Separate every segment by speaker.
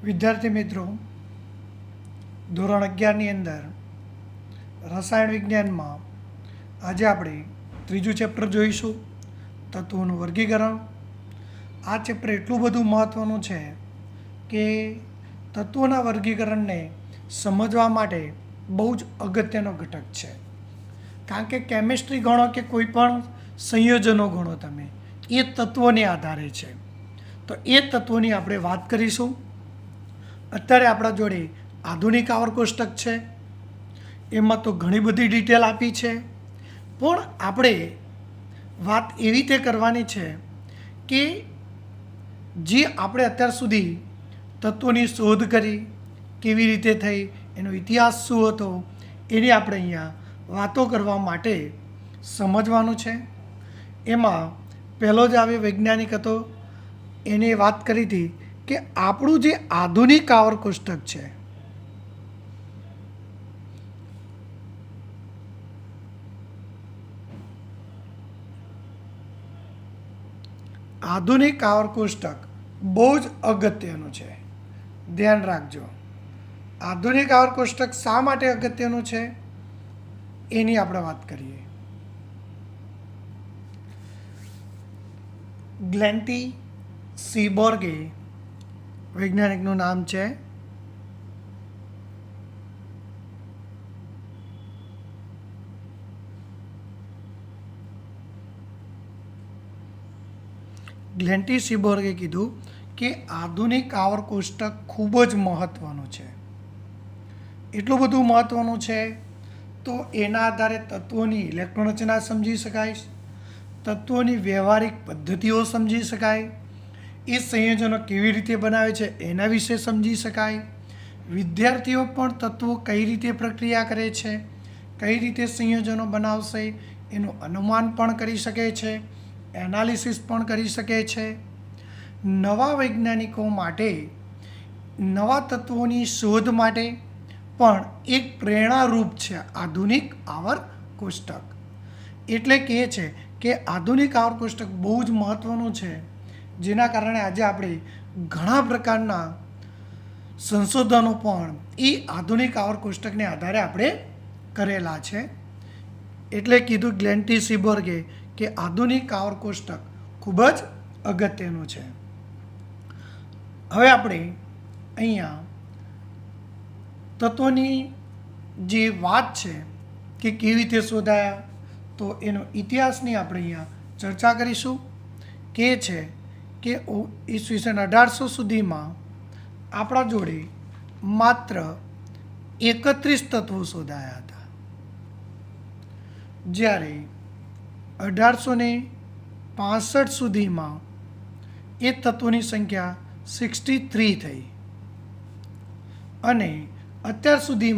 Speaker 1: વિદ્યાર્થી મિત્રો, ધોરણ 11ની અંદર રસાયણ વિજ્ઞાનમાં આજે આપણે ત્રીજું ચેપ્ટર જોઈશું, તત્વોનું વર્ગીકરણ. આ ચેપ્ટર એટલું બધું મહત્ત્વનું છે કે તત્વોના વર્ગીકરણને સમજવા માટે બહુ જ અગત્યનો ઘટક છે. કારણ કે કેમિસ્ટ્રી ગણો કે કોઈ પણ સંયોજનો ગણો તમે, એ તત્વોને આધારે છે. તો એ તત્વોની આપણે વાત કરીશું. અત્યારે આપણા જોડે આધુનિક આવર્ત કોષ્ટક છે, એમાં તો ઘણી બધી ડિટેલ આપી છે, પણ આપણે વાત એવી રીતે કરવાની છે કે જે આપણે અત્યાર સુધી તત્વોની શોધ કરી, કેવી રીતે થઈ, એનો ઇતિહાસ શું હતો, એની આપણે અહીંયા વાતો કરવા માટે સમજવાનું છે. એમાં પહેલો જ આવે વૈજ્ઞાનિક હતો, એને વાત કરી હતી કે આપણું જે આધુનિક આવર્ત કોષ્ટક છે, આધુનિક આવર્ત કોષ્ટક બહુ જ અગત્યનું છે, ધ્યાન રાખજો. આધુનિક આવર્ત કોષ્ટક શા માટે અગત્યનું છે એની આપણે વાત કરીએ. ગ્લેન્ટી સીબોર્ગે વૈજ્ઞાનિકનું નામ છે. ગ્લેન્ટી સીબોર્ગે કીધું કે આધુનિક આવર્ત કોષ્ટક ખૂબ જ મહત્ત્વનું છે. એટલું બધું મહત્ત્વનું છે તો એના આધારે તત્વોની ઇલેક્ટ્રોન રચના સમજી શકાય, તત્વોની વ્યવહારિક પદ્ધતિઓ સમજી શકાય, એ સંયોજનો કેવી રીતે બનાવે છે એના વિશે સમજી શકાય. વિદ્યાર્થીઓ પણ તત્વો કઈ રીતે પ્રક્રિયા કરે છે, કઈ રીતે સંયોજનો બનાવશે એનું અનુમાન પણ કરી શકે છે, એનાલિસિસ પણ કરી શકે છે. નવા વૈજ્ઞાનિકો માટે નવા તત્વોની શોધ માટે પણ એક પ્રેરણારૂપ છે આધુનિક આવર્ત કોષ્ટક. એટલે કહે છે કે આધુનિક આવર્ત કોષ્ટક બહુ જ મહત્ત્વનું છે, જેના કારણે આજે આપણે ઘણા પ્રકારના સંશોધનો પણ એ આધુનિક આવર્ત કોષ્ટકને આધારે આપણે કરેલા છે. એટલે કીધું ગ્લેન્ટી સીબોર્ગે કે આધુનિક આવર્ત કોષ્ટક ખૂબ જ અગત્યનું છે. હવે આપણે અહીંયા તત્વોની જે વાત છે કે કેવી રીતે શોધાયા, તો એનો ઇતિહાસની આપણે અહીંયા ચર્ચા કરીશું. કે છે કે ઈસવીસન 1800 સુધીમાં આપણા જોડે માત્ર 31 તત્વો શોધાયા હતા, જ્યારે 1865 સુધીમાં એ તત્વોની સંખ્યા 63 થઈ અને અત્યાર સુધી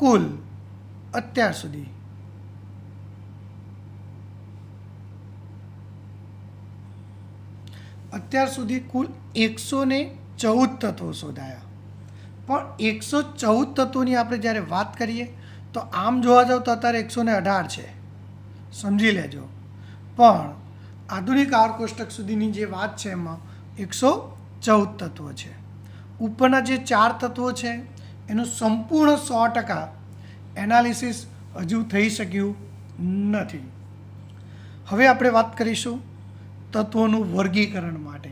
Speaker 1: કુલ 114 તત્વો શોધાયા. પણ 114 તત્વોની આપણે જ્યારે વાત કરીએ તો આમ જોવા જાવ તો અત્યારે 118 છે, સમજી લેજો. પણ આધુનિક આવર્ત કોષ્ટક સુધીની જે વાત છે એમાં 114 તત્વો છે. ઉપરના જે 4 તત્વો છે એનું સંપૂર્ણ 100% એનાલિસિસ હજુ થઈ શક્યું નથી. હવે આપણે વાત કરીશું તત્વોનું વર્ગીકરણ માટે.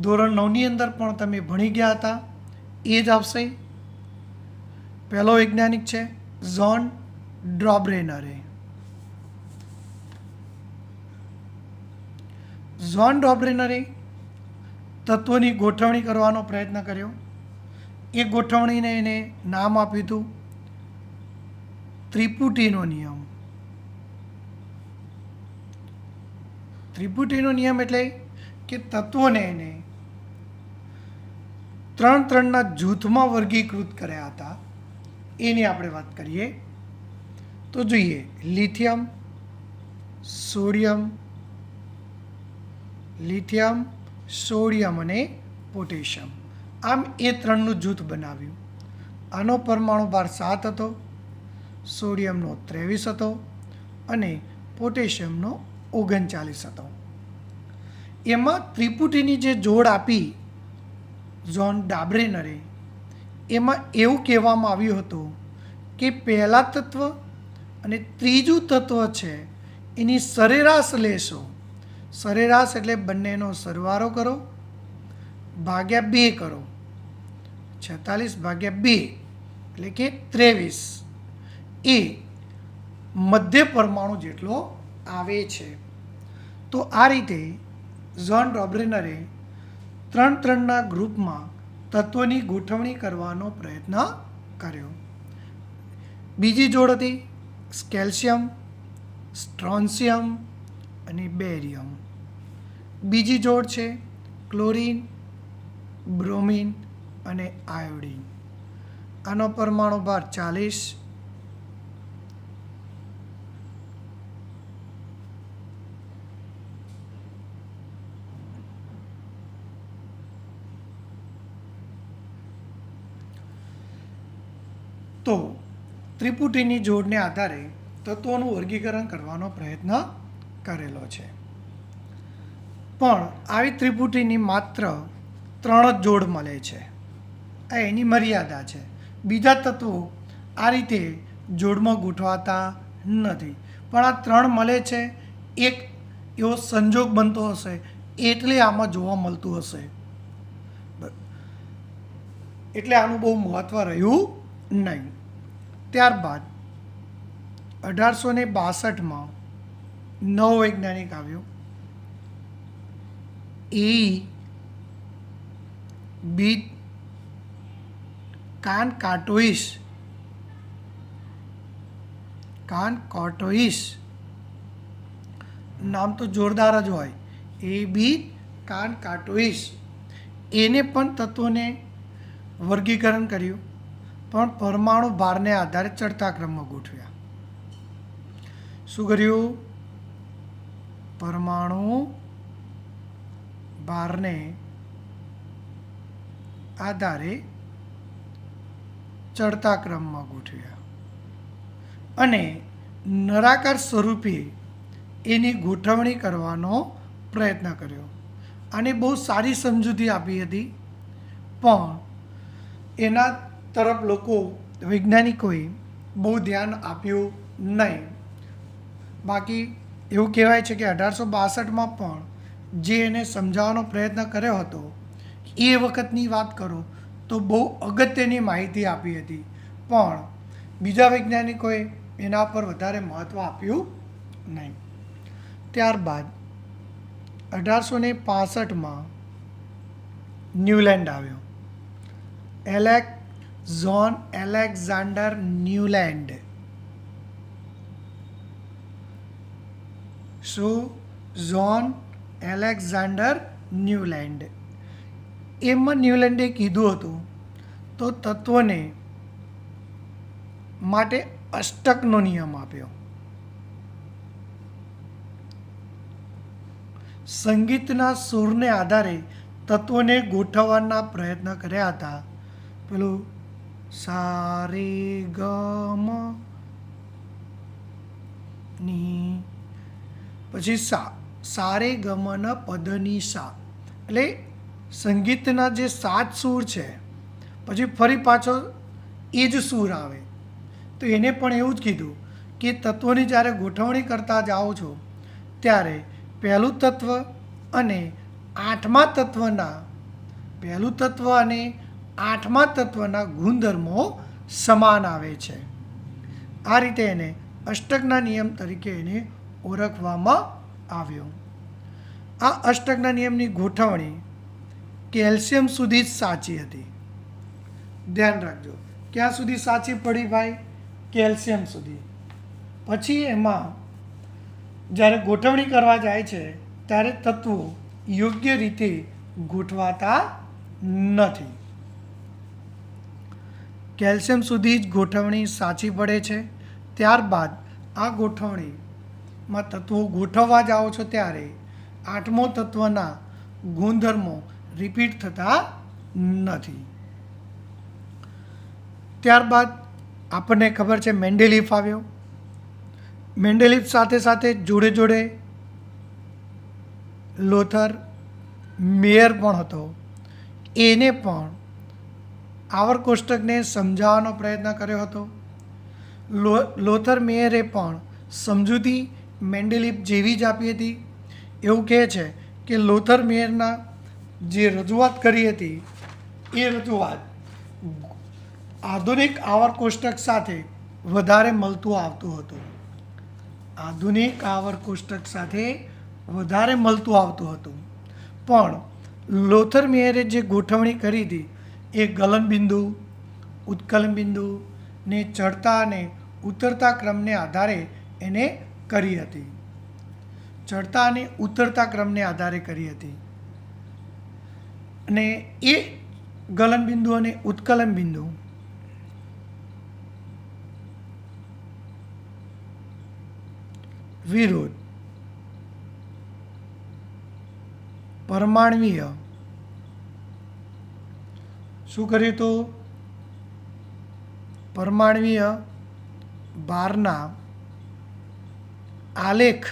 Speaker 1: ધોરણ 9ની અંદર પણ તમે ભણી ગયા હતા, એ જ આવશે. પહેલો વૈજ્ઞાનિક છે ઝોન ડ્રોબ્રેનરે. ઝોન ડ્રોબ્રેનરે તત્વોની ગોઠવણી કરવાનો પ્રયત્ન કર્યો. એ ગોઠવણીને એને નામ આપ્યું હતું ત્રિપુટીનો નિયમ. ત્રિપુટીનો નિયમ એટલે કે તત્વોને એને 3-3ના જૂથમાં વર્ગીકૃત કર્યા હતા. એની આપણે વાત કરીએ તો જોઈએ લિથિયમ, સોડિયમ અને પોટેશિયમ. આમ એ 3નું જૂથ બનાવ્યું. આનો પરમાણુ ભાર 7 હતો, સોડિયમનો 23 હતો અને પોટેશિયમનો 39 હતો. એમાં ત્રિપુટીની જે જોડ આપી જ્હોન ડાબ્રેનરે એમાં એવું કહેવામાં આવ્યું હતું કે પહેલાં તત્વ અને ત્રીજું તત્વ છે એની સરેરાશ લેશો. સરેરાશ એટલે બંનેનો સરવાળો કરો ભાગ્યા 2 કરો. 46 ભાગ્યા 2 એટલે કે 23 એ મધ્ય પરમાણુ જેટલો આવે છે. તો આ રીતે જ્હોન ડોબ્રેનરે 3-3ના ગ્રુપમાં તત્વોની ગોઠવણી કરવાનો પ્રયત્ન કર્યો. બીજી જોડ હતી કેલ્શિયમ, સ્ટ્રોન્શિયમ અને બેરિયમ. બીજી જોડ છે ક્લોરીન, બ્રોમિન અને આયોડિન. આનો પરમાણુ ભાર 40. તો ત્રિપુટીની જોડને આધારે તત્વોનું વર્ગીકરણ કરવાનો પ્રયત્ન કરેલો છે. પણ આવી ત્રિપુટીની માત્ર 3 જ જોડ મળે છે. આ એની મર્યાદા છે. બીજા તત્વો આ રીતે જોડમાં ગોઠવાતા નથી. પણ આ 3 મળે છે, એક એવો સંજોગ બનતો હશે એટલે આમાં જોવા મળતું હશે. એટલે આનું બહુ મહત્ત્વ રહ્યું નહીં. ત્યારબાદ 1862માં નવો વૈજ્ઞાનિક આવ્યો, એ બી કાન-કાર્ટોઇસ. નામ તો જોરદાર જ હોય. એ બી કાન-કાર્ટોઇસ. એને પણ તત્વોને વર્ગીકરણ કર્યું, પણ પરમાણુ ભારને આધારે ચડતા ક્રમમાં ગોઠવ્યા. શું કર્યું? પરમાણુ ભારને આધારે ચડતા ક્રમમાં ગોઠવ્યા અને નળાકાર સ્વરૂપે એની ગોઠવણી કરવાનો પ્રયત્ન કર્યો. આને બહુ સારી સમજૂતી આપી હતી, પણ એના તરફ લોકો વૈજ્ઞાનિકોએ બહુ ધ્યાન આપ્યું નહીં. બાકી એવું કહેવાય છે કે 1862માં પણ જે એને સમજાવવાનો પ્રયત્ન કર્યો હતો એ વખતની વાત કરો તો બહુ અગત્યની માહિતી આપી હતી, પણ બીજા વૈજ્ઞાનિકોએ એના પર વધારે મહત્ત્વ આપ્યું નહીં. ત્યારબાદ 1865માં ન્યૂલેન્ડ આવ્યો. John Alexander Newland. શું? John Alexander Newland. એમાં ન્યૂલેન્ડે કીધું હતું તો તત્વોને માટે અષ્ટકનો નિયમ આપ્યો. સંગીતના સૂરને આધારે તત્વોને ગોઠવવાના પ્રયત્ન કર્યા હતા. પેલું સા રે ગ મ ની, પછી સા રે ગ મ ન પદની સા, એટલે સંગીતના જે 7 સૂર છે પછી ફરી પાછો એ જ સૂર આવે. તો એને પણ એવું જ કીધું કે તત્વોની જ્યારે ગોઠવણી કરતા જાઓ છો ત્યારે પહેલું તત્વ અને આઠમા તત્વના ગુણધર્મો સમાન આવે છે. આ રીતે એને અષ્ટકના નિયમ તરીકે એને ઓળખવામાં આવ્યો. આ અષ્ટકના નિયમની ગોઠવણી કેલ્શિયમ સુધી જ સાચી હતી. ધ્યાન રાખજો, ક્યાં સુધી સાચી પડી ભાઈ? કેલ્શિયમ સુધી. પછી એમાં જ્યારે ગોઠવણી કરવા જાય છે ત્યારે તત્વો યોગ્ય રીતે ગોઠવાતા નથી. કેલ્શિયમ સુધી જ ગોઠવણી સાચી પડે છે. ત્યારબાદ આ ગોઠવણીમાં તત્વો ગોઠવવા જાઓ છો ત્યારે આઠમો તત્વના ગુણધર્મો રિપીટ થતા નથી. ત્યારબાદ આપણને ખબર છે મેન્ડેલિફ આવ્યો. મેન્ડેલિફ સાથે સાથે જોડે લોથર મેયર પણ હતો. એને પણ આવર્ત કોષ્ટકને સમજાવવાનો પ્રયત્ન કર્યો હતો. લોથર મેયરે પણ સમજૂતી મેન્ડેલિફ જેવી જ આપી હતી. એવું કહે છે કે લોથર મેયરના જે રજૂઆત કરી હતી એ રજૂઆત આધુનિક આવર્ત કોષ્ટક સાથે વધારે મળતું આવતું હતું. આધુનિક આવર્ત કોષ્ટક સાથે વધારે મળતું આવતું હતું. પણ લોથર મેયરે જે ગોઠવણી કરી હતી એ ગલનબિંદુ, ઉત્કલનબિંદુ ને ચડતા અને ઉતરતા ક્રમને આધારે એને કરી હતી. ચડતા અને ઉતરતા ક્રમને આધારે કરી હતી. અને એ ગલનબિંદુ અને ઉત્કલન બિંદુ વિરુદ્ધ પરમાણ્વીય શું કર્યું તો પરમાણ્વીય ભારના આલેખ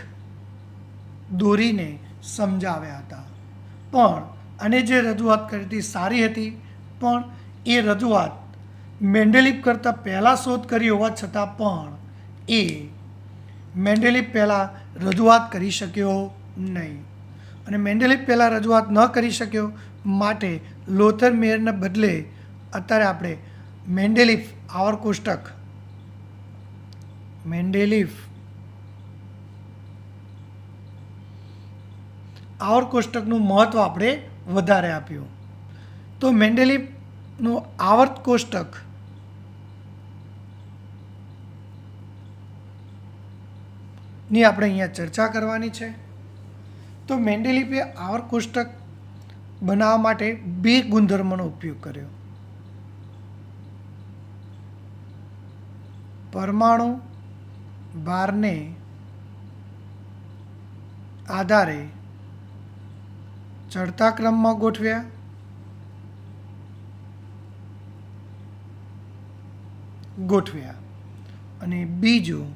Speaker 1: દોરીને સમજાવ્યા હતા. પણ આને જે રજૂઆત કરી હતી સારી હતી, પણ એ રજૂઆત મેન્ડેલિફ કરતાં પહેલાં શોધ કરી હોવા છતાં પણ એ મેન્ડેલિફ પહેલાં રજૂઆત કરી શક્યો નહીં. અને મેન્ડેલિફ પહેલાં રજૂઆત ન કરી શક્યો માટે લોથર મેયરના બદલે અત્યારે આપણે મેન્ડેલિફ આવર્ત કોષ્ટક આવર્ત કોષ્ટકનું મહત્ત્વ આપણે વધારે આપ્યું. તો મેન્ડેલિફનું આવર્ત કોષ્ટક ની આપણે અહીંયા ચર્ચા કરવાની છે. તો મેન્ડેલિફે આવર્ત કોષ્ટક બનાવવા માટે 2 ગુણધર્મોનો ઉપયોગ કર્યો. પરમાણુ ભારને આધારે ચડતા ક્રમમાં ગોઠવ્યા અને બીજું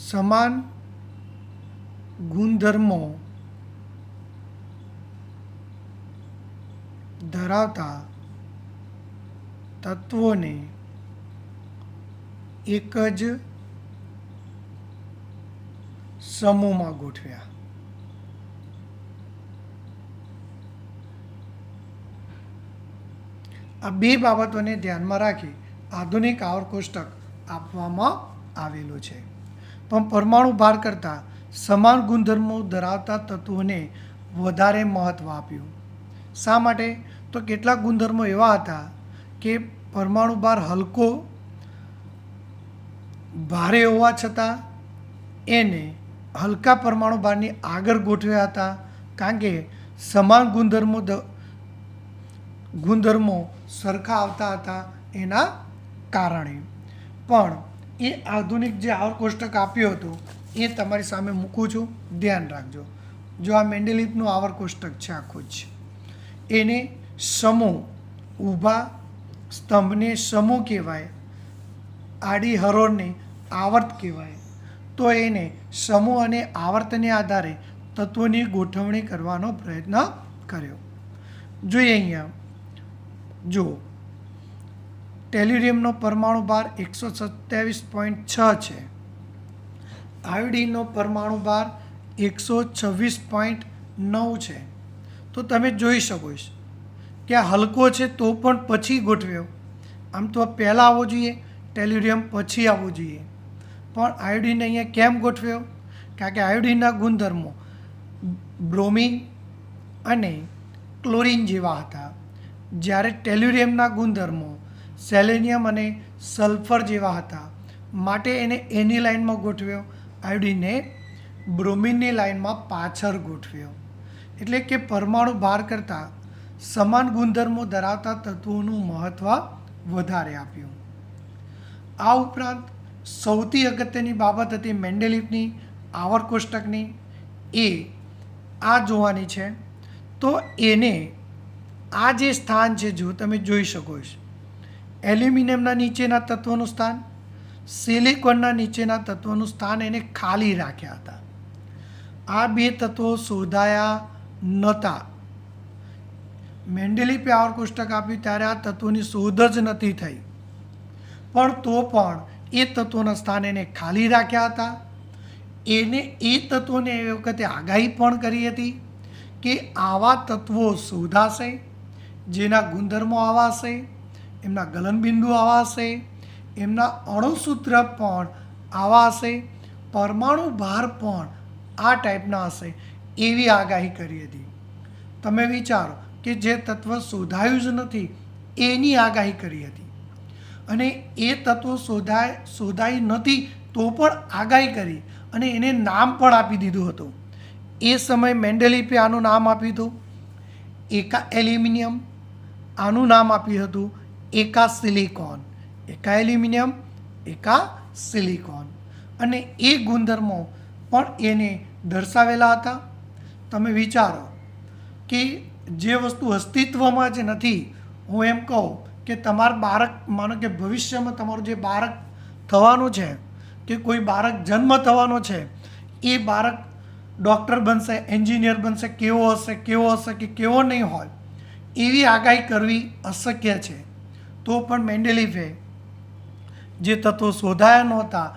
Speaker 1: સમાન ગુણધર્મો ધરાવતા તત્વોને એક જ સમૂહમાં ગોઠવ્યા. આ 2 બાબતોને ધ્યાનમાં રાખી આધુનિક આવર્ત કોષ્ટક આપવામાં આવેલું છે. પણ પરમાણુ ભાર કરતાં સમાન ગુણધર્મો ધરાવતા તત્વોને વધારે મહત્ત્વ આપ્યું. શા માટે? તો કેટલાક ગુણધર્મો એવા હતા કે પરમાણુ ભાર હલકો ભારે હોવા છતાં એને હલકા પરમાણુ ભારની આગળ ગોઠવ્યા હતા, કારણ કે સમાન ગુણધર્મો સરખા આવતા હતા એના કારણે. પણ એ આધુનિક જે આવર્ત કોષ્ટક આપ્યું હતું એ તમારી સામે મૂકું છું, ધ્યાન રાખજો. જો આ મેન્ડેલિફનું આવર્ત કોષ્ટક છે આખું જ, એને સમૂહ, ઊભા સ્તંભને સમૂહ કહેવાય, આડી હરોળને આવર્ત કહેવાય. તો એને સમૂહ અને આવર્તને આધારે તત્વોની ગોઠવણી કરવાનો પ્રયત્ન કર્યો. જોઈએ અહીંયા, જો ટેલ્યુરિયમનો પરમાણુ ભાર 127.6 છે, આયોડિનનો પરમાણુ ભાર 126.9 છે. તો તમે જોઈ શકો છો કે આ હલકો છે તો પણ પછી ગોઠવ્યો. આમ તો પહેલાં આવવો જોઈએ, ટેલ્યુરિયમ પછી આવવું જોઈએ, પણ આયોડિન અહીંયા કેમ ગોઠવ્યો? કારણ કે આયોડિનના ગુણધર્મો બ્રોમિન અને ક્લોરિન જેવા હતા, જ્યારે ટેલ્યુરિયમના ગુણધર્મો સેલેનિયમ અને સલ્ફર જેવા હતા. માટે એને એની લાઇનમાં ગોઠવ્યો, આયોડિનને બ્રોમિનની લાઇનમાં પાછળ ગોઠવ્યો. એટલે કે પરમાણુ ભાર કરતાં સમાન ગુણધર્મો ધરાવતા તત્વોનું મહત્ત્વ વધારે આપ્યું. આ ઉપરાંત સૌથી અગત્યની બાબત હતી મેન્ડેલિફની આવર્ત કોષ્ટકની, એ આ જોવાની છે. તો એને આ જે સ્થાન છે, જો તમે જોઈ શકો છો, એલ્યુમિનિયમના નીચેના તત્વોનું સ્થાન, સિલિકોનના નીચેના તત્વોનું સ્થાન એને ખાલી રાખ્યા હતા. આ 2 તત્વો શોધાયા નહોતા. મેન્ડેલિફે આવર કોષ્ટક આપ્યું ત્યારે આ તત્વોની શોધ જ નથી થઈ, પણ તો પણ એ તત્વોના સ્થાન એને ખાલી રાખ્યા હતા. એ તત્વોને એ વખતે આગાહી પણ કરી હતી કે આવા તત્વો શોધાશે, જેના ગુણધર્મો આવા હશે, એમના ગલનબિંદુ આવા હશે, એમના અણુસૂત્ર પણ આવા હશે, પરમાણુ ભાર પણ આ ટાઈપના હશે, એવી આગાહી કરી હતી. તમે વિચારો કે જે તત્વ શોધાયું જ નથી એની આગાહી કરી હતી, અને એ તત્વો શોધાઈ નથી તો પણ આગાહી કરી અને એને નામ પણ આપી દીધું હતું. એ સમયે મેન્ડેલિફે આનું નામ આપ્યું હતું એકા એલ્યુમિનિયમ, આનું નામ આપ્યું હતું એકા સિલિકોન. એકા એલ્યુમિનિયમ, એકા સિલિકોન, અને એ ગુણધર્મો પણ એને દર્શાવેલા હતા. તમે વિચારો કે જે વસ્તુ અસ્તિત્વમાં જ નથી, હું એમ કહું કે તમારું બાળક, માનો કે ભવિષ્યમાં તમારું જે બાળક થવાનું છે કે કોઈ બાળક જન્મ થવાનો છે, એ બાળક ડૉક્ટર બનશે, એન્જિનિયર બનશે, કેવો હશે કે કેવો નહીં હોય, એવી આગાહી કરવી અશક્ય છે. તો પણ મેન્ડેલિફે જે તત્વો શોધાયા નહોતા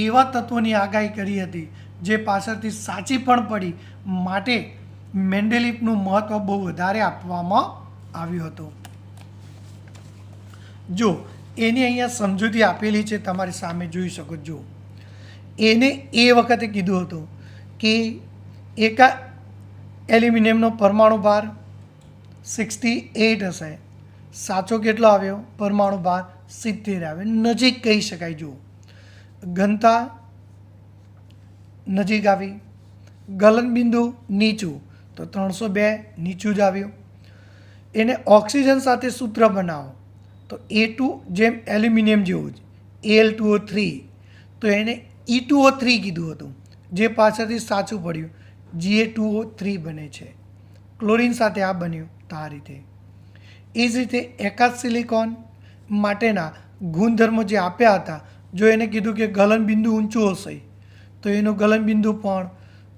Speaker 1: એવા તત્વોની આગાહી કરી હતી, જે પાછળથી સાચી પણ પડી. માટે મેન્ડેલિફનું મહત્ત્વ બહુ વધારે આપવામાં આવ્યું હતું. જો એની અહીંયા સમજૂતી આપેલી છે, તમારી સામે જોઈ શકો છો. એને એ વખતે કીધું હતું કે એકા એલ્યુમિનિયમનો પરમાણુ ભાર 68 હશે. સાચો કેટલો આવ્યો? પરમાણુ ભાર 70 આવ્યો. નજીક કહી શકાય. જુઓ, ઘનતા નજીક આવી, ગલનબિંદુ નીચું તો 302 નીચું જ આવ્યું. એને ઓક્સિજન સાથે સૂત્ર બનાવો તો A2 જેમ એલ્યુમિનિયમ જેવું જ Al2O3, તો એને E2O3 કીધું હતું, જે પાછળથી સાચું પડ્યું, Ga2O3 બને છે. ક્લોરિન સાથે આ બન્યું. તો આ રીતે એ જ રીતે એકા સિલિકોન માટેના ગુણધર્મો જે આપ્યા હતા, જો એને કીધું કે ગલનબિંદુ ઊંચું હશે તો એનું ગલનબિંદુ પણ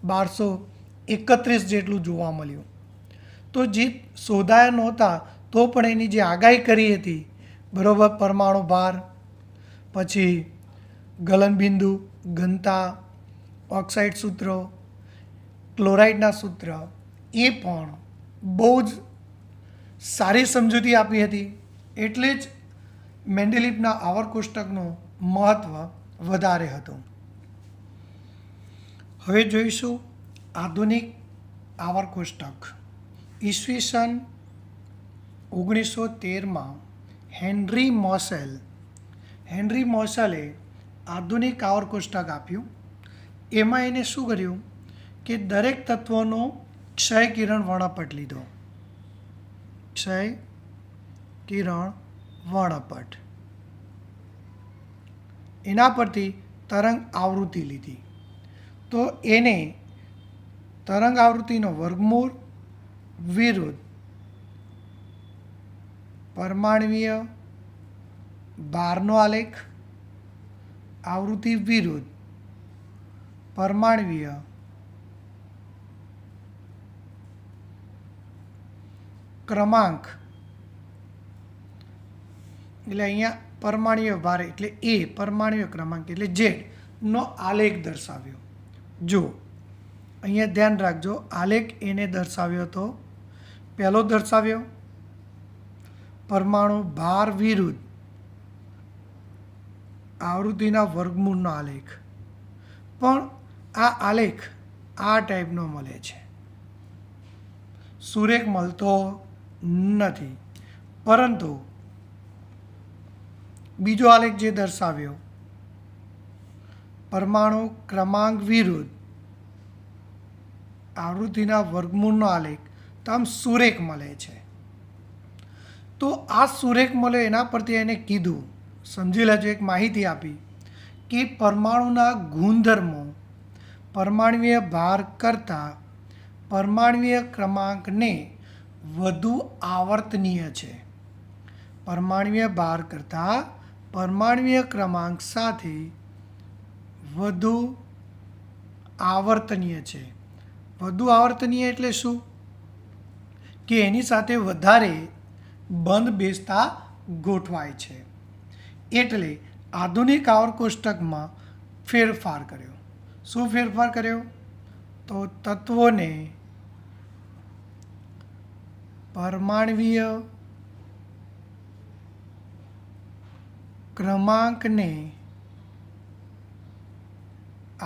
Speaker 1: 1231 જેટલું જોવા મળ્યું. તો જે શોધાયા નહોતા તો પણ એની જે આગાહી કરી હતી, બરાબર, પરમાણુ ભાર, પછી ગલનબિંદુ, ઘનતા, ઓક્સાઇડ સૂત્ર, ક્લોરાઇડના સૂત્ર, એ પણ બહુ જ સારી સમજૂતી આપી હતી. એટલે જ મેન્ડેલિફના આવર કોષ્ટકનું મહત્ત્વ વધારે હતું. હવે જોઈશું આધુનિક આવર કોષ્ટક. ઈસવીસન 1913માં હેનરી મોસેલે આધુનિક આવર કોષ્ટક આપ્યું. એમાં એને શું કર્યું કે દરેક તત્વનો ક્ષય કિરણ વર્ણપટ લીધો. ક્ષય કિરણ વર્ણપટ, એના પરથી તરંગ આવૃત્તિ લીધી. તો એને તરંગ આવૃત્તિનો વર્ગમૂળ વિરુદ્ધ પરમાણ્વીય ભારનો આલેખ, આવૃત્તિ વિરુદ્ધ પરમાણ્વીય ક્રમાંક, એટલે અહીંયા પરમાણ્વીય ભાર એટલે એ, પરમાણ્વીય ક્રમાંક એટલે ઝેડ નો આલેખ દર્શાવ્યો. જો અહીંયા ધ્યાન રાખજો, આલેખ એને દર્શાવ્યો હતો. પહેલો દર્શાવ્યો પરમાણુ ભાર વિરુદ્ધ આવૃત્તિના વર્ગમૂળનો આલેખ, પણ આ આલેખ આ ટાઈપનો મળે છે, સુરેખ મળતો નથી. પરંતુ બીજો આલેખ જે દર્શાવ્યો પરમાણુ ક્રમાંક વિરુદ્ધ આવૃત્તિના વર્ગમૂળનો આલેખ, તો આમ સુરેખ મળે છે. તો આ સુરેખ મળ્યો, એના પરથી એને કીધું, સમજી લેજો, એક માહિતી આપી કે પરમાણુના ગુણધર્મો પરમાણ્વીય ભાર કરતાં પરમાણ્વીય ક્રમાંકને વધુ આવર્તનીય છે. પરમાણ્વીય ભાર કરતાં પરમાણ્વીય ક્રમાંક સાથે વધુ આવર્તનીય છે. વધુ આવર્તનીય એટલે શું? કે એની સાથે વધારે બંધ બેસતા ગોઠવાય છે. એટલે આધુનિક આવર્ત કોષ્ટકમાં ફેરફાર કર્યો. શું ફેરફાર કર્યો? તો તત્વોને પરમાણ્વીય ક્રમાંકને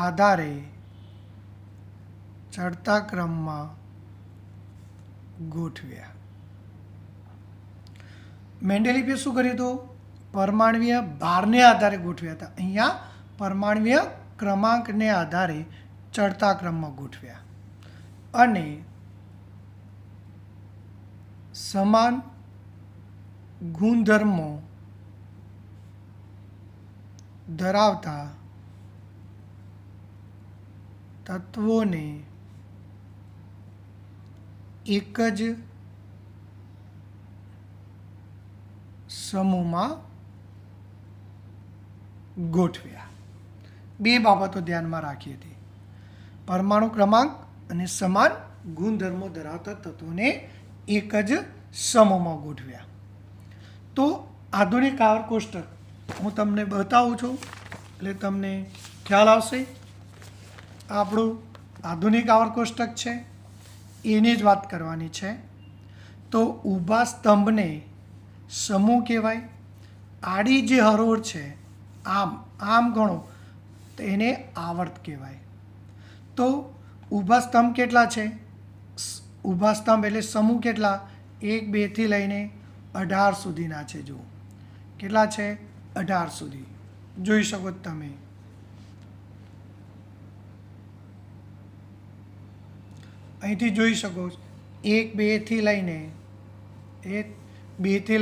Speaker 1: આધારે ચડતા ક્રમમાં ગોઠવ્યા. મેન્ડેલિફે શું કર્યું હતું? પરમાણ્વીય ભારને આધારે ગોઠવ્યા હતા. અહીંયા પરમાણ્વીય ક્રમાંકને આધારે ચડતા ક્રમમાં ગોઠવ્યા અને સમાન ગુણધર્મો ધરાવતા તત્વોને એક જ સમૂહમાં ગોઠવ્યા. બે બાબતો ધ્યાનમાં રાખી હતી. પરમાણુ ક્રમાંક અને સમાન ગુણધર્મો ધરાવતા તત્વોને એક જ સમૂહમાં ગોઠવ્યા. તો આધુનિક આવર્ત કોષ્ટક હું તમને બતાવું છું એટલે તમને ખ્યાલ આવશે. આપણું આધુનિક આવર્ત કોષ્ટક છે એની જ વાત કરવાની છે. તો ઊભા સ્તંભને સમૂહ કહેવાય. આડી જે હરોળ છે આમ ગણો તો એને આવર્ત કહેવાય. તો ઊભા સ્તંભ કેટલા છે? ઊભા સ્તંભ એટલે સમૂહ કેટલા? 1, 2 થી લઈને 18 સુધીના છે. જુઓ કેટલા છે? 18 સુધી જોઈ શકો તમે. અહીંથી જોઈ શકો 1, 2 થી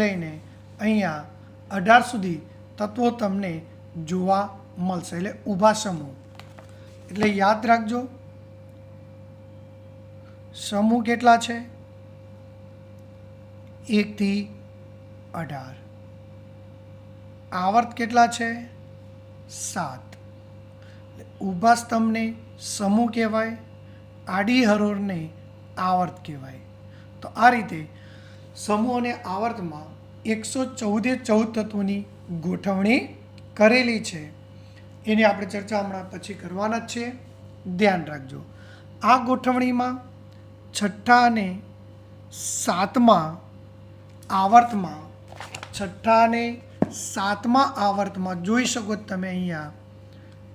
Speaker 1: લઈને અહીંયા 18 સુધી તત્વો તમને જોવા મળશે. એટલે ઊભા સમૂહ. એટલે યાદ રાખજો સમૂહ કેટલા છે? 1 થી 18. આવર્ત કેટલા છે? 7. ઊભા સ્તંભને સમૂહ કહેવાય, આડી હરોળને આવર્ત કહેવાય. તો આ રીતે સમૂહ અને આવર્તમાં 114 તત્વોની ગોઠવણી કરેલી છે. એની આપણે ચર્ચા હમણાં પછી કરવાના જ છીએ. ધ્યાન રાખજો. આ ગોઠવણીમાં 6ઠ્ઠા અને 7મા આવર્તમાં જોઈ શકો તમે. અહીંયા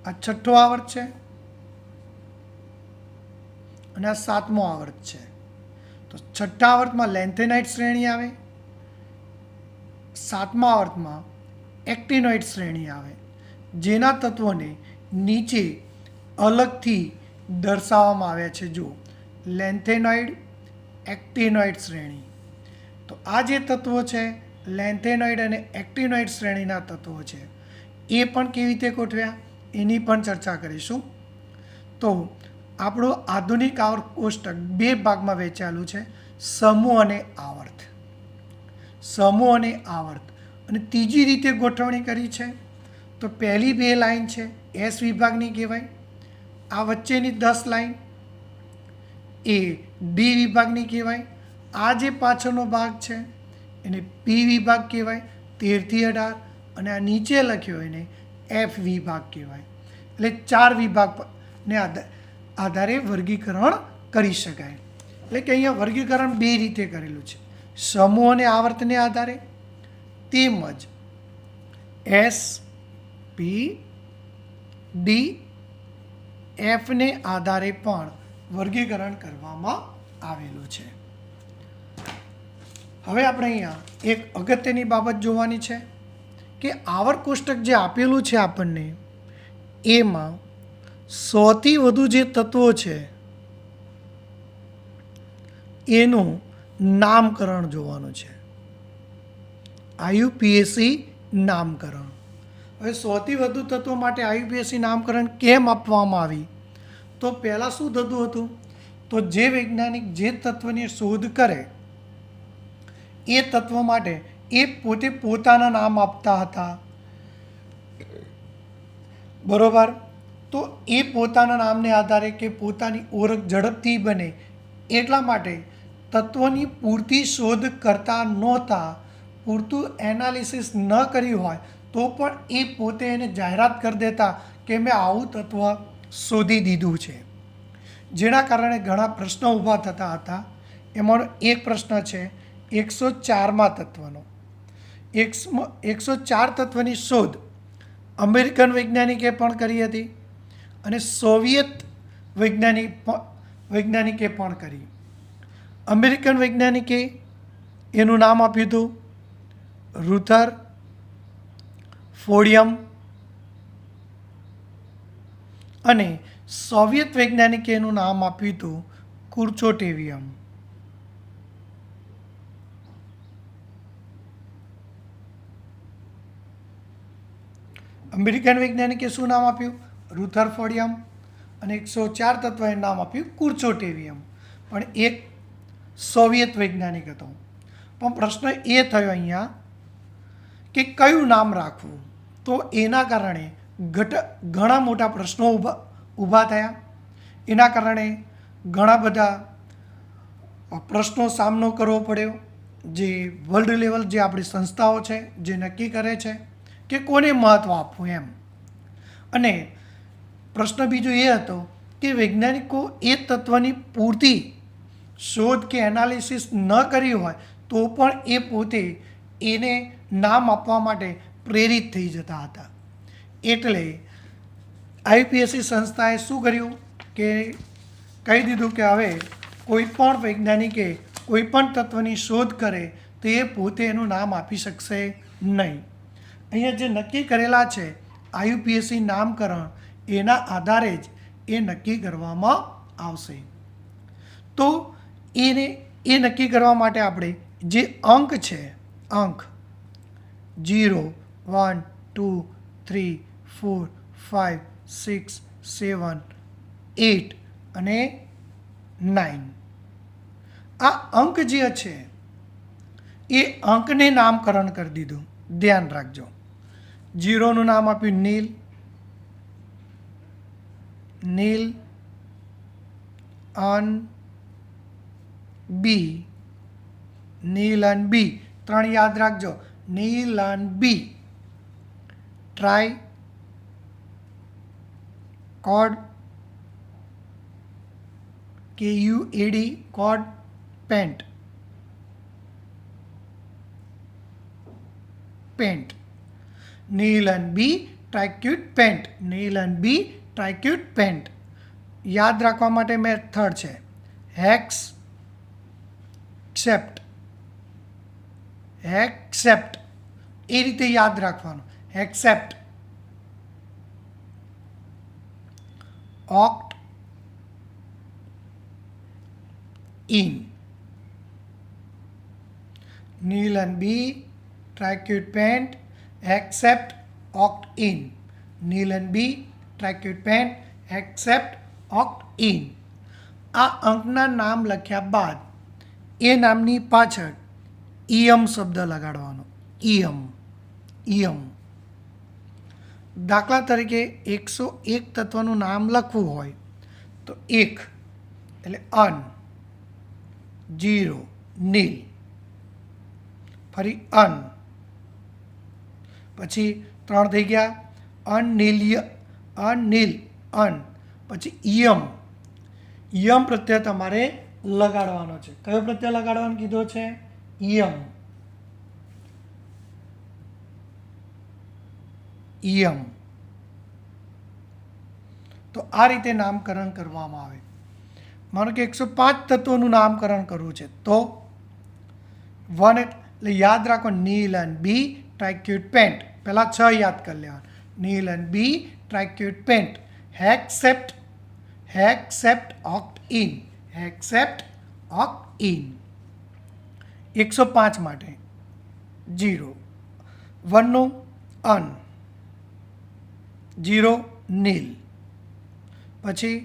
Speaker 1: આ 6ઠ્ઠો આવર્ત છે અને આ 7મો આવર્ત છે. તો 6ઠ્ઠા આવર્તમાં લેન્થેનાઇટ શ્રેણી આવે, 7મા આવર્તમાં એક્ટિનોઇડ શ્રેણી આવે, જેના તત્વોને નીચે અલગથી દર્શાવવામાં આવ્યા છે. જો લેન્થેનોઇડ, એક્ટિનોઇડ શ્રેણી. તો આ જે તત્વો છે લેન્થેનોઇડ અને એક્ટિનોઇડ શ્રેણીના તત્વો છે એ પણ કેવી રીતે ગોઠવ્યા એની પણ ચર્ચા કરીશું. તો આપણું આધુનિક આવર્ત કોષ્ટક 2 ભાગમાં વહેંચાયેલું છે, સમૂહ અને આવર્ત. સમૂહ અને આવર્ત. અને ત્રીજી રીતે ગોઠવણી કરી છે. તો પહેલી 2 લાઈન છે એસ વિભાગની કહેવાય. આ વચ્ચેની 10 લાઈન એ ડી વિભાગની કહેવાય. આ જે પાછળનો ભાગ છે એને પી વિભાગ કહેવાય 13 થી 18. અને આ નીચે લખ્યો એને એફ વિભાગ કહેવાય. એટલે 4 વિભાગને આધારે વર્ગીકરણ કરી શકાય. એટલે કે અહીંયા વર્ગીકરણ 2 રીતે કરેલું છે, સમૂહ અને આવર્તને આધારે તેમજ એસ, પી, ડી, એફને આધારે પણ વર્ગીકરણ કરવામાં આવેલું છે. હવે આપણે અહીંયા એક અગત્યની બાબત જોવાની છે કે આવર્ત કોષ્ટક જે આપેલું છે આપણને એમાં 100 થી વધુ જે તત્વો છે એનું નામકરણ જોવાનું છે. IUPAC નામકરણ. હવે 100 થી વધુ તત્વો માટે IUPAC નામકરણ કેમ આપવામાં આવી? તો પહેલાં શું થતું હતું? તો જે વૈજ્ઞાનિક જે તત્વની શોધ કરે એ તત્વ માટે એ પોતે પોતાના નામ આપતા હતા. બરોબર? તો એ પોતાના નામને આધારે કે પોતાની ઓળખ ઝડપથી બને એટલા માટે તત્વોની પૂરતી શોધ કરતા નહોતા, પૂરતું એનાલિસિસ ન કર્યું હોય તો પણ એ પોતે એને જાહેરાત કરી દેતા કે મેં આવું તત્વ શોધી દીધું છે, જેના કારણે ઘણા પ્રશ્નો ઊભા થતા હતા. એમાંનો એક પ્રશ્ન છે 104મા તત્વનો. 104 તત્વની શોધ અમેરિકન વૈજ્ઞાનિકે પણ કરી હતી અને સોવિયત વૈજ્ઞાનિકે પણ કરી. અમેરિકન વૈજ્ઞાનિકે એનું નામ આપ્યું હતું રુધરફોર્ડિયમ અને સોવિયત વૈજ્ઞાનિકે એનું નામ આપ્યું હતું કુર્ચોટેવિયમ. અમેરિકન વૈજ્ઞાનિકે શું નામ આપ્યું? રુધરફોર્ડિયમ. અને 104 તત્વએ નામ આપ્યું કુર્ચોટેવિયમ. પણ એક સોવિયત વૈજ્ઞાનિક હતો. પણ પ્રશ્ન એ થયો અહીંયા કે કયું નામ રાખવું, તો એના કારણે ઘણા મોટા પ્રશ્નો ઊભા થયા. એના કારણે ઘણા બધા પ્રશ્નો સામનો કરવો પડ્યો. જે વર્લ્ડ લેવલ જે આપણી સંસ્થાઓ છે જે નક્કી કરે છે કે કોને મહત્ત્વ આપવું એમ. અને પ્રશ્ન બીજો એ હતો કે વૈજ્ઞાનિકો એ તત્વની પૂરતી શોધ કે એનાલિસિસ ન કરી હોય તો પણ એ પોતે એને નામ આપવા માટે પ્રેરિત થઈ જતા હતા. એટલે આઈયુપીએસસી સંસ્થાએ શું કર્યું કે કહી દીધું કે હવે કોઈ પણ વૈજ્ઞાનિકે કોઈ પણ તત્વની શોધ કરે તો એ પોતે એનું નામ આપી શકશે નહીં. અહીંયા જે નક્કી કરેલા છે આઈયુપીએસસી નામકરણ, એના આધારે જ એ નક્કી કરવામાં આવશે. તો એ નક્કી કરવા માટે આપણે જે અંક છે, અંક 0, 1, 2, 3, 4, 5, 6, 7, 8 અને 9, આ અંક જે છે એ અંકને નામકરણ કરી દીધું. ધ્યાન રાખજો. 0નું નામ આપ્યું નીલ, નીલ, અન, બી, નીલ અન બી, 3 યાદ રાખજો. Nil un bi, tri, quad, KUAD, quad, pent, pent. Nil un bi tri quad pent, nil un bi tri quad pent. યાદ રાખવા માટે મેથડ છે હેક્સ એક્સેપ્ટ, હેક્સેપ્ટ, એ રીતે યાદ રાખવાનું. Hex sept, oct, in. Nil un bi tri quad pent, accept, opt in. Nil and bi tri quad pent, accept, opt in. આ અંકના નામ લખ્યા બાદ એ નામની પાછળ ઈયમ શબ્દ લગાડવાનો. ઈયમ, ઈયમ. દાખલા તરીકે 101 તત્વનું નામ લખવું હોય તો 1 એટલે અન, 0 નીલ, ફરી અન, પછી 3 થઈ ગયા અનિલ્ય, અનિલ, અન, પછી યમ. યમ પ્રત્યય તમારે લગાડવાનો છે. કયો પ્રત્યય લગાડવાનો કીધો છે? યમ, યમ. તો આ રીતે નામકરણ કરવામાં આવે. માનો કે 105 તત્વોનું નામકરણ કરવું છે તો 1 એટલે યાદ રાખો નીલ એન્ડ બી ટ્રાઇક્યુટ પેન્ટ. પહેલાં 6 યાદ કરી લેવાનું. Nil and bi tri quad pent, hex sept, hex sept, oct in, hex sept, oct in. 105 માટે 0, 1નું અન, 0 નીલ, પછી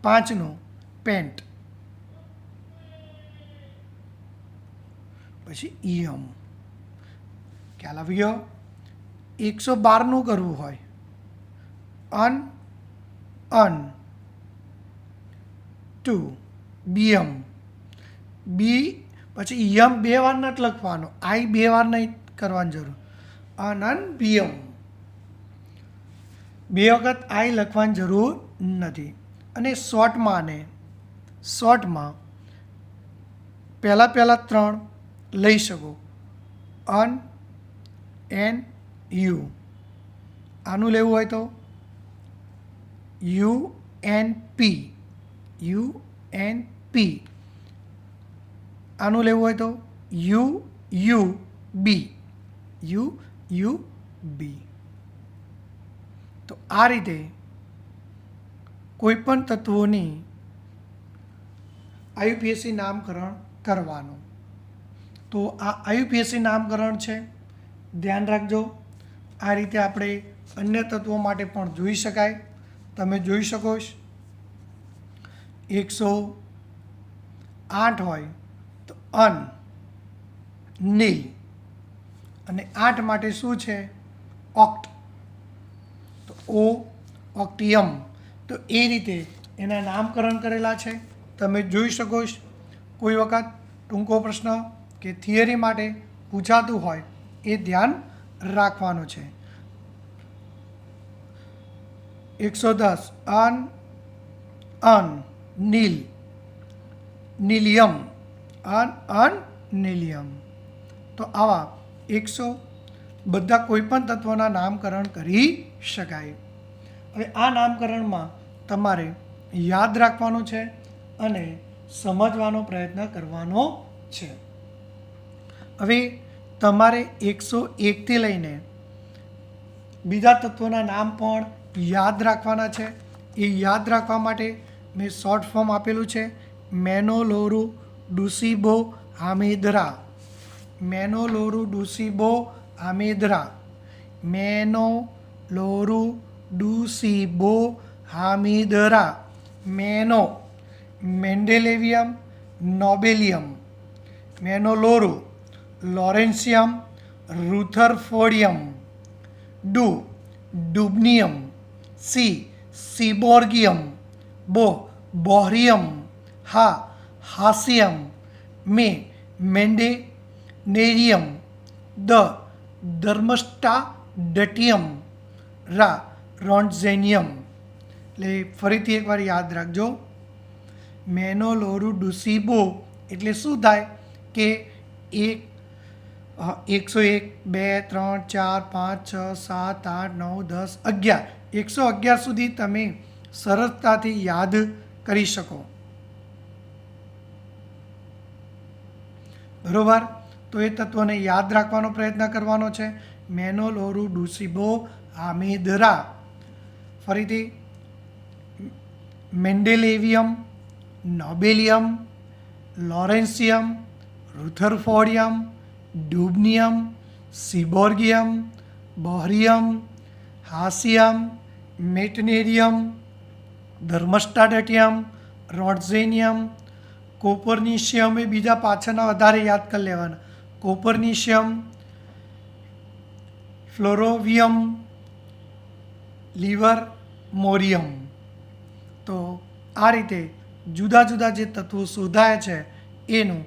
Speaker 1: 5નું પેન્ટ, પછી ઈયમ. ખ્યાલ આવી ગયો? 112નું કરવું હોય અન, અન, 2 બીયમ, બી પછી યમ 2 વાર નથી લખવાનો, આઈ 2 વાર નહીં કરવાની જરૂર, અનબિયમ 2 વખત આઈ લખવાની જરૂર નથી. અને શોર્ટમાં પહેલાં 3 લઈ શકો, અન, એન, યુ. આનું લેવું હોય તો યુ એન પી, આનું લેવું હોય તો યુ બી. તો આ રીતે કોઈપણ તત્વોની આયુપીએસસી નામકરણ કરવાનું. તો આ આયુપીએસસી નામકરણ છે, ધ્યાન રાખજો. આ રીતે આપણે અન્ય તત્વો માટે પણ જોઈ શકાય. તમે જોઈ શકો છો 108 હોય તો અન, નીલ, અને 8 માટે શું છે? ઓક્ટ, તો ઓ, ઓક્ટિયમ. તો એ રીતે એના નામકરણ કરેલા છે, તમે જોઈ શકો છો. કોઈ વખત ટૂંકો પ્રશ્ન કે થિયરી માટે પૂછાતું હોય એ ધ્યાન રાખવાનું છે. 110 અન, નીલ, નીલિયમ, નીલિયમ. તો આવા 100 બધા કોઈપણ તત્વોના નામકરણ કરી શકાય. હવે આ નામકરણમાં તમારે યાદ રાખવાનું છે અને સમજવાનો પ્રયત્ન કરવાનો છે. હવે તમારે 101 થી લઈને બીજા તત્વોના નામ પણ યાદ રાખવાના છે. એ યાદ રાખવા માટે મેં શોર્ટ ફોર્મ આપેલું છે, મેનોલોરુ ડુસિબો હામિદરા, મેનોલોરુ ડુસિબો હામિદરા, મેનોલોરુ ડુસિબો હામિદરા. મેનો, મેન્ડેલેવિયમ, નોબેલિયમ, મેનોલોરુ, લોરેન્સિયમ, રુથરફોર્ડિયમ, ડુ, ડુબનિયમ, સી, સિબોર્ગિયમ, બો, બોહરિયમ, હા, હાસિયમ, મે, મેન્ડેનેરિયમ, દ, ધર્મસ્ટાડટિયમ, રા, રોન્ટઝેનિયમ. એટલે ફરીથી એકવાર યાદ રાખજો, મેનોલોરુ ડુસિબો એટલે શું થાય કે 101, 2, 3, 4, 5, 6, 7, 8, 9, 10, 11, 111 સુધી તમે સરળતાથી યાદ કરી શકો. બરોબર? તો એ તત્વોને યાદ રાખવાનો પ્રયત્ન કરવાનો છે. મેનોલોરુ ડુસિબો હામિદરા, ફરીથી મેન્ડેલેવિયમ, નોબેલિયમ, લોરેન્સિયમ, રુથરફોર્ડિયમ, ડુબનિયમ, સિબોર્ગિયમ, બોહરિયમ, હાસિયમ, મેટનેરિયમ, ધર્મસ્ટાડટિયમ, રોન્ટઝેનિયમ, કોપરનિશિયમ. એ બીજા પાછળના વધારે યાદ કરી લેવાના. કોપરનિશિયમ, ફ્લોરોવિયમ, લીવર મોરિયમ. તો આ રીતે જુદા જુદા જે તત્વો શોધાયા છે એનું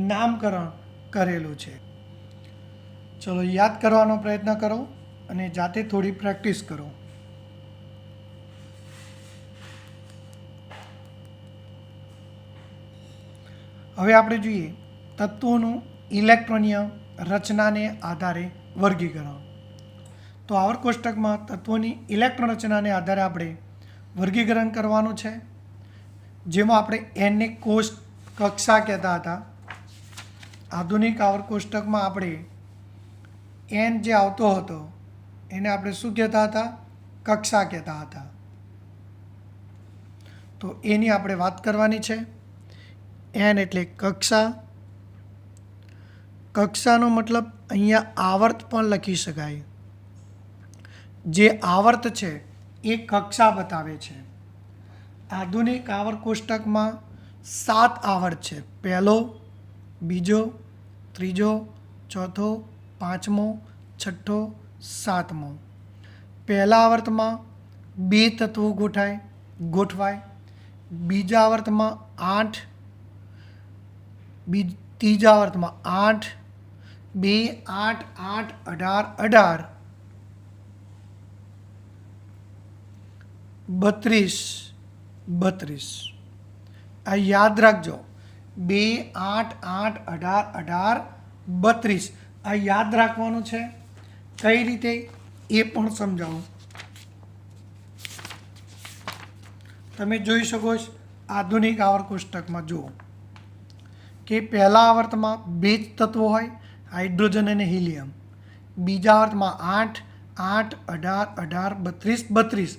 Speaker 1: નામકરણ કરેલું છે. ચલો યાદ કરવાનો પ્રયત્ન કરો અને જાતે થોડી પ્રેક્ટિસ કરો. હવે આપણે જોઈએ તત્વોનું ઇલેક્ટ્રોનીય રચનાને આધારે વર્ગીકરણ. તો આવર્ત કોષ્ટકમાં તત્વોની ઇલેક્ટ્રોન રચનાને આધારે આપણે વર્ગીકરણ કરવાનું છે, જેમાં આપણે એનને કોષ કક્ષા કહેતા હતા. આધુનિક આવર્ત કોષ્ટકમાં આપણે એન જે આવતો હતો એને આપણે શું કહેતા હતા? કક્ષા કહેતા હતા. તો એની આપણે વાત કરવાની છે. એન એટલે કક્ષા. કક્ષાનો મતલબ અહીંયા આવર્ત પણ લખી શકાય. જે આવર્ત છે એ કક્ષા બતાવે છે. આધુનિક આવર્ત કોષ્ટકમાં 7 આવર્ત છે. પહેલો, બીજો, ત્રીજો, ચોથો, પાંચમો, છઠ્ઠો, સાતમો. પહેલા આવર્તમાં 2 તત્વો ગોઠવાય. બીજા આવર્તમાં 8, ત્રીજા આવર્તમાં 8, 2, 8, 8, 18, 32, 32. આ યાદ રાખજો. 2, 8, 8, 18, 32. આ યાદ રાખવાનું છે. કઈ રીતે એ પણ સમજાવું. તમે જોઈ શકો છો આધુનિક આવર્ત કોષ્ટકમાં જુઓ કે પહેલા આવર્તમાં 2 જ તત્વો હોય, હાઇડ્રોજન અને હિલિયમ. બીજા આવર્તમાં 8, 8, 18, 18, 32, 32.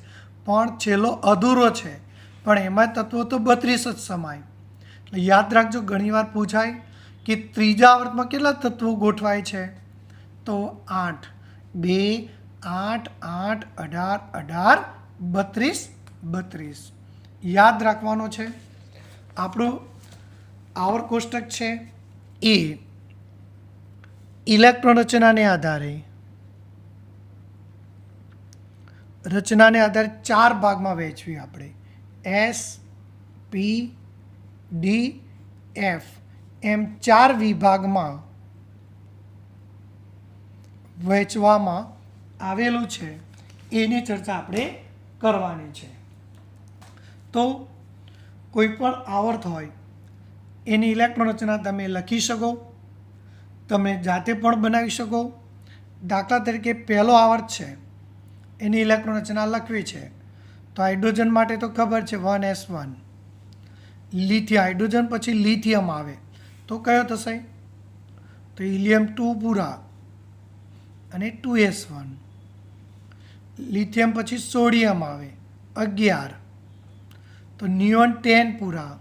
Speaker 1: પણ છેલ્લો અધૂરો છે, પણ એમાં તત્વો તો 32 જ સમાય. એટલે યાદ રાખજો, ઘણીવાર પૂછાય કે ત્રીજા આવર્તમાં કેટલા તત્વો ગોઠવાય છે, તો 8, 2, 8, 8, 18, 18, 32, 32. યાદ રાખવાનો છે. આપણું આવર્ત કોષ્ટક છે એ ઇલેક્ટ્રોન રચનાને આધારે 4 ભાગમાં વહેંચવી આપણે. S, P, D, F એમ 4 વિભાગમાં વહેંચવામાં આવેલું છે. એની ચર્ચા આપણે કરવાની છે. તો કોઈ પણ આવર્ત હોય એની ઇલેક્ટ્રોન રચના તમે લખી શકો, તમે જાતે પણ બનાવી શકો. દાખલા તરીકે પહેલો આવર્ત છે, એની ઇલેક્ટ્રોન રચના લખવી છે, તો હાઇડ્રોજન માટે તો ખબર છે 1s1. હાઇડ્રોજન પછી લિથિયમ આવે તો કયો થશે, તો હિલિયમ 2 પૂરા અને 2s1. લિથિયમ પછી સોડિયમ આવે 11, તો નિયોન 10 પૂરા.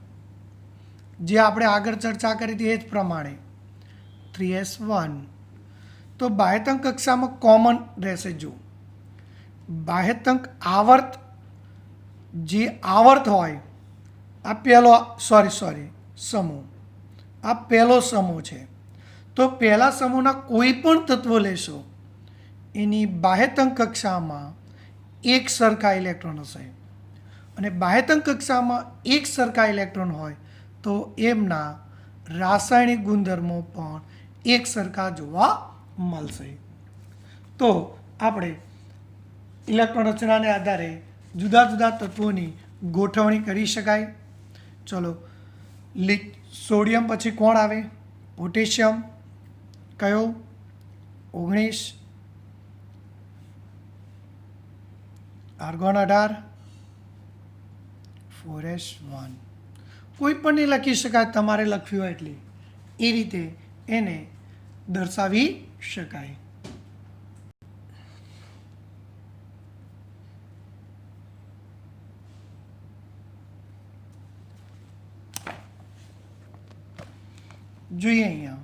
Speaker 1: જે આપણે આગળ ચર્ચા કરી હતી એ જ પ્રમાણે 3s1. તો બાહ્યતંક કક્ષામાં કોમન રહેશે. જો બાહ્યતંક આવર્ત, જે આવર્ત હોય, આ પહેલો સમૂહ, આ પહેલો સમૂહ છે. તો પહેલા સમૂહના કોઈ પણ તત્વો લેશો એની બાહ્યતંક કક્ષામાં એક સરખા ઇલેક્ટ્રોન હશે. અને બાહ્યતંક કક્ષામાં એક સરખા ઇલેક્ટ્રોન હોય તો એમના રાસાયણિક ગુણધર્મો પણ એક સરખા જોવા મળશે. તો આપણે ઇલેક્ટ્રોન રચનાને આધારે જુદા જુદા તત્વોની ગોઠવણી કરી શકાય. ચલો, સોડિયમ પછી કોણ આવે, પોટેશિયમ. કયો, 19, આર્ગોન 18, 4s1. કોઈ પણ નહીં લખી શકાય, તમારે લખ્યું હોય એટલે એ રીતે એને દર્શાવી શકાય. જોઈએ અહીંયા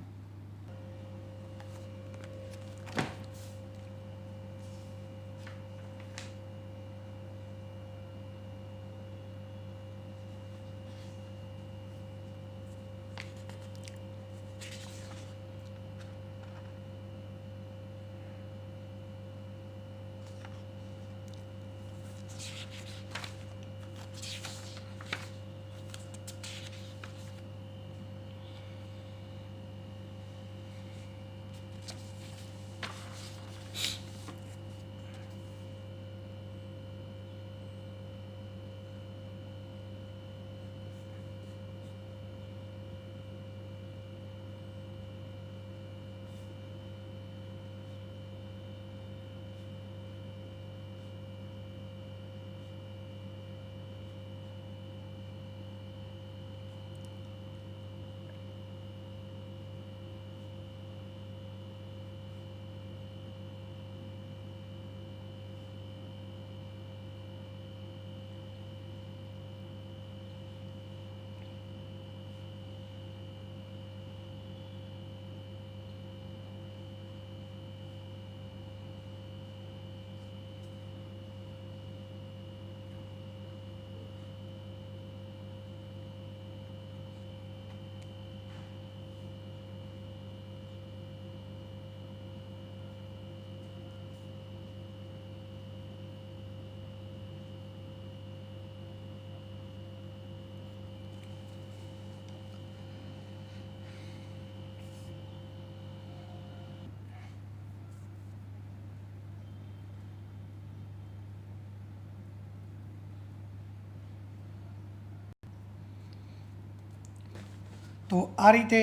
Speaker 1: તો આ રીતે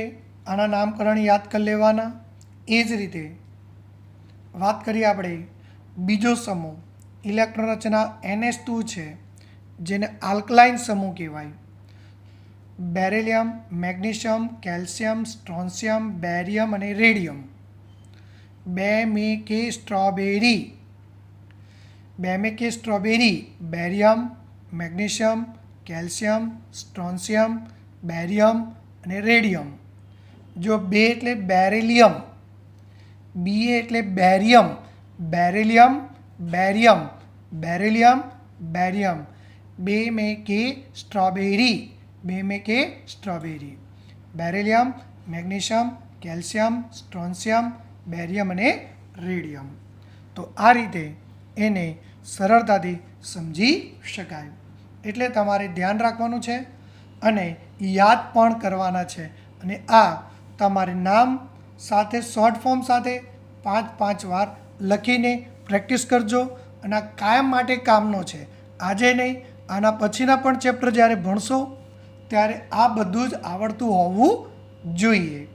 Speaker 1: આના નામકરણ યાદ કરી લેવાના. એ જ રીતે વાત કરીએ આપણે બીજો સમૂહ ઇલેક્ટ્રોન રચના NH2 છે, જેને આલ્કલાઇન સમૂહ કહેવાય. Beryllium, magnesium, calcium, strontium, barium અને radium. Strawberry, barium, magnesium, calcium, strontium, barium અને રેડિયમ. જો બે એટલે બેરિલિયમ, બી એટલે barium, beryllium, barium, beryllium, barium. બે में के strawberry, beryllium, magnesium, calcium, strontium, barium અને રેડિયમ. તો આ રીતે એને સરળતાથી સમજી શકાય. એટલે તમારે ધ્યાન રાખવાનું છે અને યાદ પણ કરવાના છે. અને આ તમારે નામ સાથે શોર્ટ ફોર્મ સાથે 5 વાર લખીને પ્રેક્ટિસ કરજો. અને આ કાયમ માટે કામનો છે. આજે નહીં, આના પછીના પણ ચેપ્ટર જ્યારે ભણશો ત્યારે આ બધું જ આવડતું હોવું જોઈએ.